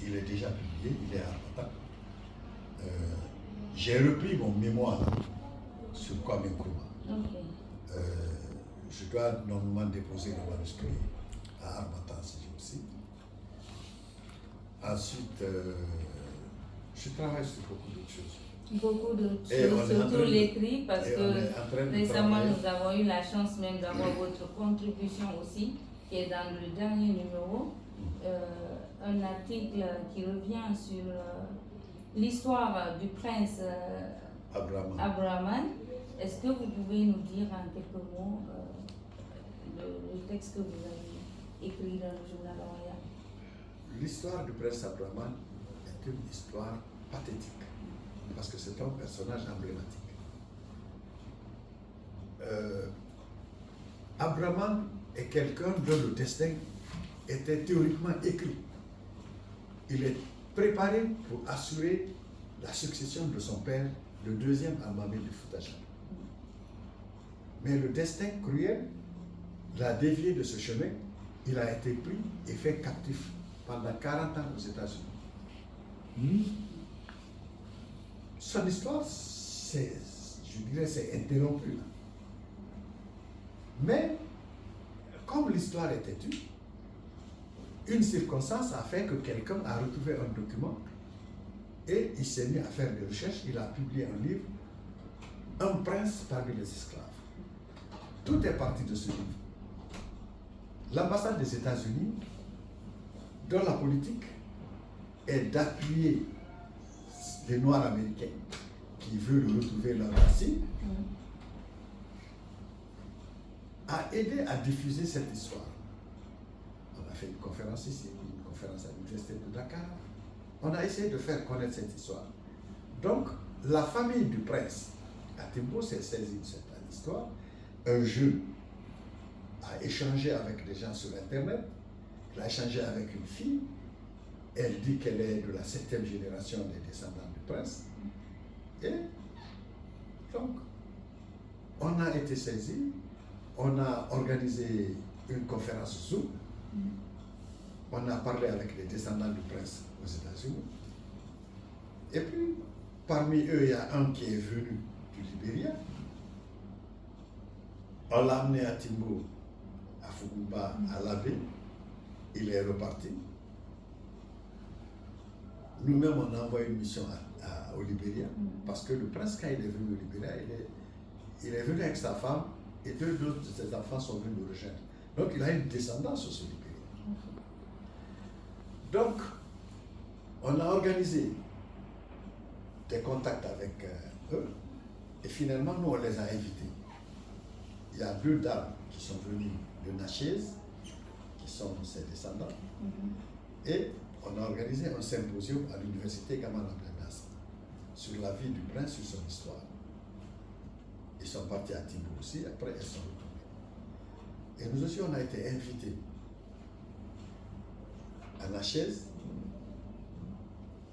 Il est déjà publié, il est à Armatan. J'ai repris mon mémoire sur Kwame Nkrumah. Je dois normalement déposer le manuscrit à Armatan si je aussi. Ensuite, je travaille sur beaucoup d'autres choses. Beaucoup de choses, surtout l'écrit, parce que récemment nous avons eu la chance même d'avoir votre contribution aussi, qui est dans le dernier numéro, un article qui revient sur l'histoire du prince Abraman. Est-ce que vous pouvez nous dire en quelques mots le texte que vous avez écrit dans le journal Royal? L'histoire du prince Abraman est une histoire pathétique, parce que c'est un personnage emblématique. Abraman est quelqu'un dont le destin était théoriquement écrit. Il est préparé pour assurer la succession de son père, le deuxième Almamé de Foutaja. Mais le destin cruel l'a dévié de ce chemin. Il a été pris et fait captif pendant 40 ans aux États-Unis. Son histoire, je dirais, c'est interrompu. Mais, comme l'histoire est têtue, une circonstance a fait que quelqu'un a retrouvé un document et il s'est mis à faire des recherches. Il a publié un livre, Un prince parmi les esclaves. Tout est parti de ce livre. L'ambassade des États-Unis, dont la politique est d'appuyer les Noirs américains qui veulent retrouver leur racine, a aidé à diffuser cette histoire. On a fait une conférence ici, une conférence à l'Université de Dakar. On a essayé de faire connaître cette histoire. Donc, la famille du prince, à Timbo, s'est saisie de cette histoire. Un jeune a échangé avec des gens sur Internet. Il a échangé avec une fille. Elle dit qu'elle est de la 7e génération des descendants du prince. Et donc, on a été saisis. On a organisé une conférence Zoom. On a parlé avec les descendants du prince aux États-Unis. Et puis, parmi eux, il y a un qui est venu du Libéria. On l'a amené à Timbo, à Fukuba, à l'abbé. Il est reparti. Nous-mêmes, on a envoyé une mission au Libéria, parce que le prince, quand il est venu au Libéria, il est venu avec sa femme, et deux autres de ses enfants sont venus le rejoindre. Donc, il a une descendance sur ce Libéria. Donc, on a organisé des contacts avec eux, et finalement, nous, on les a invités. Il y a 2 dames qui sont venues de Natchez, qui sont ses descendants, et on a organisé un symposium à l'université Gamal Abdel Nasser sur la vie du prince, sur son histoire. Ils sont partis à Timbo aussi, après ils sont retournés. Et nous aussi, on a été invités à Natchez.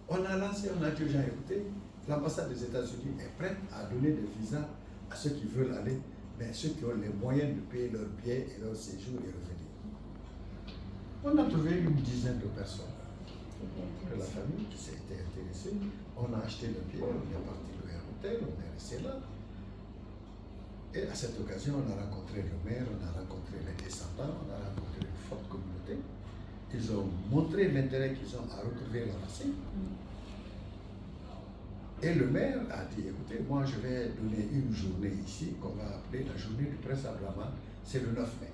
On a lancé, on a dit aux gens, écoutez, l'ambassade des États-Unis est prête à donner des visas à ceux qui veulent aller, mais ceux qui ont les moyens de payer leurs billets et leur séjour et revenir. On a trouvé une dizaine de personnes de la famille qui s'est intéressée. On a acheté le billet, on est parti louer un hôtel, on est resté là. Et à cette occasion, on a rencontré le maire, on a rencontré les descendants, on a rencontré une forte communauté. Ils ont montré l'intérêt qu'ils ont à retrouver leur racine. Et le maire a dit, écoutez, moi je vais donner une journée ici qu'on va appeler la journée du prince Abraman, c'est le 9 mai.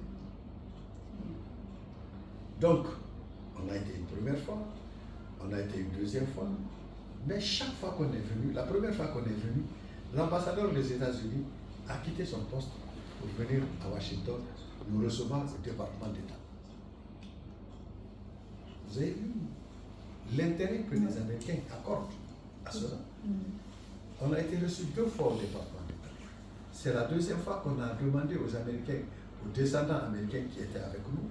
Donc, on a été une première fois, on a été une deuxième fois, mais chaque fois qu'on est venu, la première fois qu'on est venu, l'ambassadeur des États-Unis a quitté son poste pour venir à Washington nous recevoir au département d'État. Vous avez vu l'intérêt que les Américains accordent à cela. On a été reçus 2 fois au département d'État. C'est la 2e fois qu'on a demandé aux Américains, aux descendants américains qui étaient avec nous,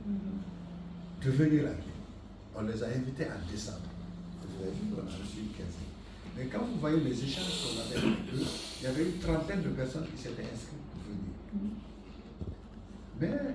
de venir à Guinée. On les a invités en décembre. Vous avez vu qu'on a reçu une quinzaine. Mais quand vous voyez les échanges qu'on avait avec eux, il y avait une trentaine de personnes qui s'étaient inscrites pour venir. Mais